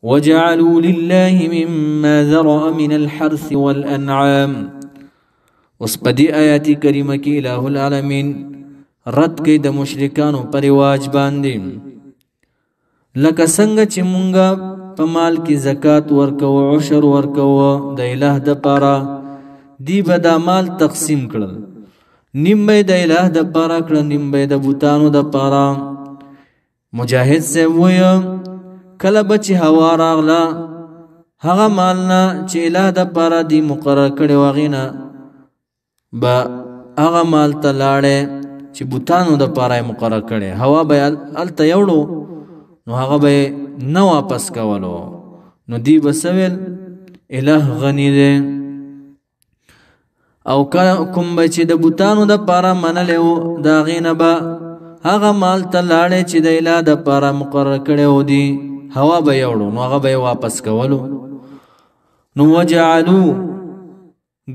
وجعلوا لله مما ذرأ من الحرث والأنعام. اس پدی آیاتی کریمہ کی الہ العالمین رد کئی دا مشرکانو پر رواج باندی لکا سنگ چی منگا پمال کی زکاة ورکو عشر ورکو دا الہ دا پارا دی با دا مال تقسیم کرل نیم بای دا الہ دا پارا کرل نیم بای دا بوتانو دا پارا. مجاہد سے ویا کل بچی ہوا راغلا هغه مالنا چې الہ دا پارا دی مقرر کړي واغینا با هغه مال ته لاړې چې بوتانو د پاره مقرر کړي هوا به الته یوړو نو هغه به نه واپس کولو نو دی بسویل الہ غنی دی او کوم به چې د بوتانو د پاره منلو دا غینه به هغه مال ته لاړې چې د الہ د پاره مقرر کړي و دی هوا به یوړو نو هغه به واپس کولو. نو وجعلوا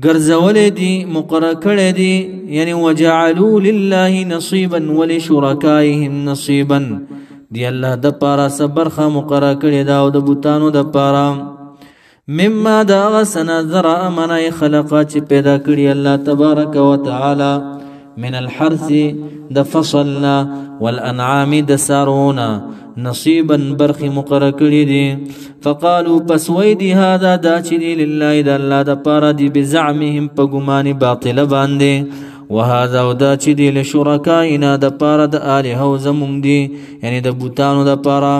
گرزول دی مقرر کړی دی یعنی وجعلوا لله نصیبا ولشرکائهم نصیبا دی الله د پارا صبرخه مقرر کړی دا او د بوتانو د پارا مما دا غسنا ذرا من خلقا چې پیدا کړی الله تبارک وتعالى من الحرث د فصلنا والانعام د سارونا نصیبا برخی مقرر کړی دی. فقالوا پس وی دی هذا دا چې دی لله د الله د پاره دی بزعمهم په ګمان باطل باندې وهذا دا چې دی لشرکائنا د پاره د الہ او زمون دی یعنی د بوتانو د پاره.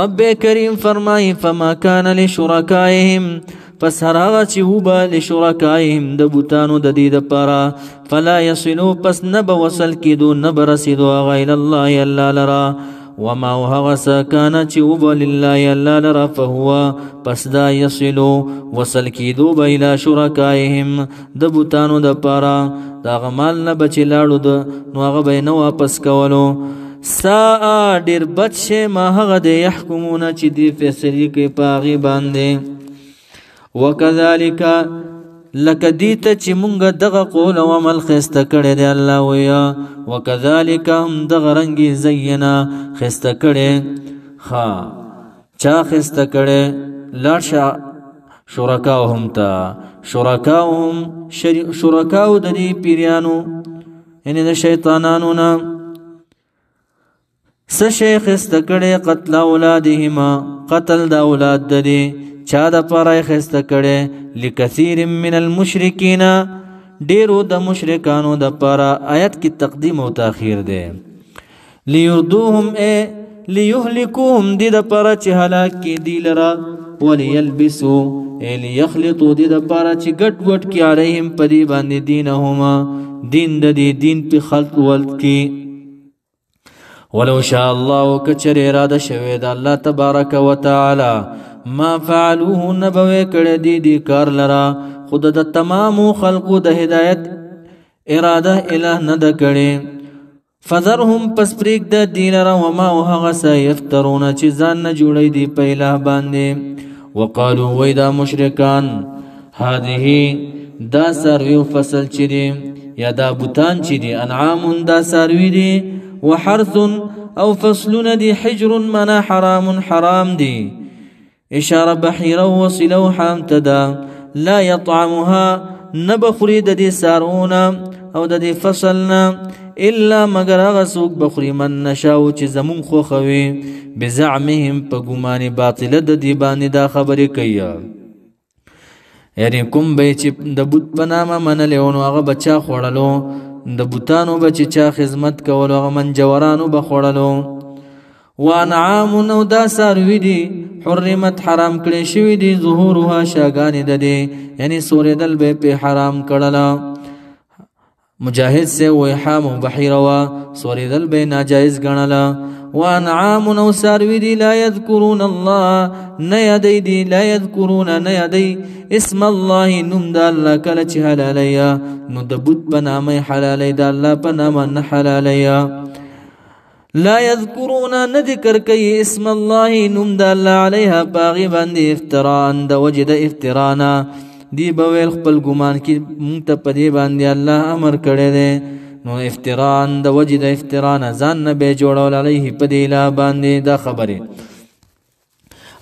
رب کریم فرمای فما کان لشرکائهم پس هر هغه چې وبا لشرکائهم د بوتانو د دې د پاره فلا يصلوا پس نه به وصل کېدو نه به رسېدو غیر الله الله لرا وما هغه سکانه چې وبا لله الله لرا فهو پس دا يصلوا وصل کېدو به الى شرکائهم د بوتانو د پاره دا غمال نه بچی لاړو د نو هغه به نه واپس کولو. ساء ډیر بد شی ما هغه د يحکمون چې دی فیصله کوي پاغي باندې. وکذالک لکدیت چې مونږ دغه قول او عمل خسته کړی دی الله ویا وکذالک هم دغه رنگي زینا خسته کړی ها چا خسته کړی لارشا شرکاهم تا شرکاهم شرکاو د دې پیرانو یعنی د شیطانانو نه س شیخ خسته کړی قتل اولادهما قتل د اولاد د دې چا د پاره خسته کړي لکثیر من المشرکین ډیرو د مشرکانو د پاره آیت کی تقدیم او تاخير ده ليردوهم ليهلكوهم دي د پاره چې هلاک کی دی لرا وليلبسوا ليخلطوا دي د پاره چې ګټ وټ کی عليهم پدی باندې دینهما دین د دې دین په خلق ولت کی. ولو شاء الله کچر اراده شوی د الله تبارک وتعالى ما فعلوه نبوي کړه دي کار لرا خود د تمام خلقو د هدایت اراده الہ نه د کړي. فذرهم پس پریک د دین را وما هغه سيفترون چې ځان نه جوړي دي په الہ باندې. وقالو ويدا مشرکان هذه دا سروي فصل چي دي یا دا بوتان چي دي انعام دا سروي دي وحرث او فصلون دي حجر منا حرام دي اشاره بحيره وصلو حامتدا لا يطعمها نبخري د دې سارونه او د دې فصلنا الا مگر غسوک بخري من نشاو چې زمون خو خوي بزعمهم په ګمان باطل د دې باندې دا خبرې کوي یعنی کوم به چې د بوت پنامه منلونو هغه بچا خوړلو د بوتانو بچی چا خدمت کولو هغه من جورانو بخوړلو. وانعام نو دا ساروی دی حرمت حرام کړي شوی دی ظهورها شاګانی د دی یعنی سورې دل به په حرام کړلا. مجاهد سے وحام بحیروا سورې دل به ناجائز ګڼلا. وانعام نو ساروی دی لا یذکرون الله نیادی دی لا یذکرون نیادی اسم الله نوم د الله کله چې حلالیا نو د بوت په نامه حلالای د الله په نامه نه حلالیا. لا يذكرون نذكر كي اسم الله نوم د الله عليها باغي باندې افتراء د وجد افترانا دی بویل خپل ګمان کی مونږ ته پدې باندې الله امر کړی دی نو افتران د وجه د افتران ځان نه به جوړول علیه په دی لا باندې دا خبره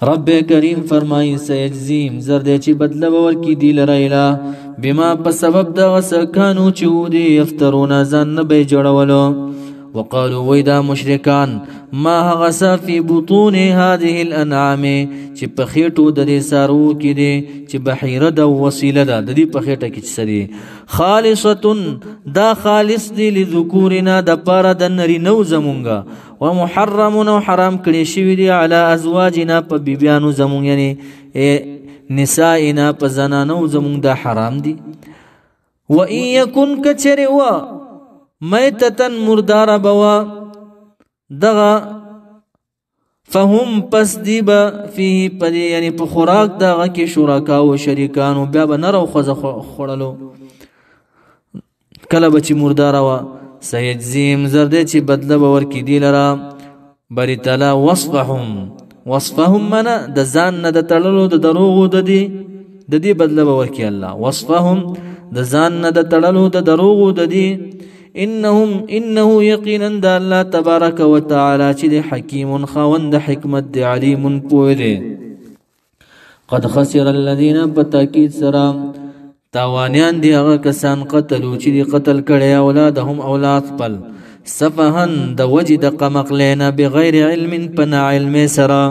رب کریم فرمای سیجزیم زرد چې بدله ورکی دی لرایلا بما په سبب د وسکانو چې ودی افترون ځان نه به جوړولو وقالوا ويدا مشرکان ما غسا فی بطون هذه الانعام چې په خېټو د دې سارو کې دي چې بحیره د وسیله ده د دې په خېټه کې سری خالصه دا خالص دی لذکورنا د پاره د نری نو زمونږه ومحرم نو حرام کړي شوی دی علی ازواجنا په بیبیانو زمون یعنی نسائنا په زنانو زمون دا حرام دی و ان یکن کچری و میتتن مردار بوا دغا فهم پس دیبا فيه پدی یعنی په خوراک دغه کې شرکا او شریکانو بیا به نرو خوځه خړلو کله بچی مردار وا سيجزيم زرد چې بدله باور کې دی لرا بری تعالی وصفهم منا د ځان نه د تړلو د دروغو د دې بدله باور کې الله وصفهم د ځان نه د تړلو د دروغو د دې انه یقینا د الله تبارک وتعالى چې حکیم خوند حکمت دی علیم پوه دی قد خسر الذين بتاکید سرا تاوانیان دی هغه کسان قتلوا چې قتل کړي اولادهم اولاد خپل سفهن د وجه د قمقلینا بغیر علم پنا علم سرا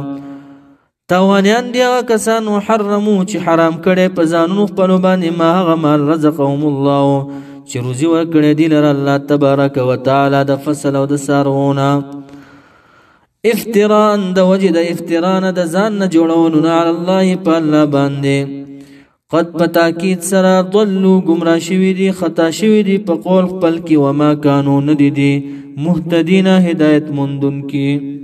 تاوانیان دی هغه کسان حرمو چې حرام کړي په ځانونو خپل باندې ما هغه مال رزقهم الله چې روزي ورکړي دی لره الله تبارک وتعالى د فصل او د سارونه افتران د وجه د افتران د ځان نه جوړولو علی الله په الله باندې قد پتاکید سره ضلوا گمراه شوی دي خطا شوی دي په قول خپل کې وما كانوا ندي مهتدین هدایت مندون کې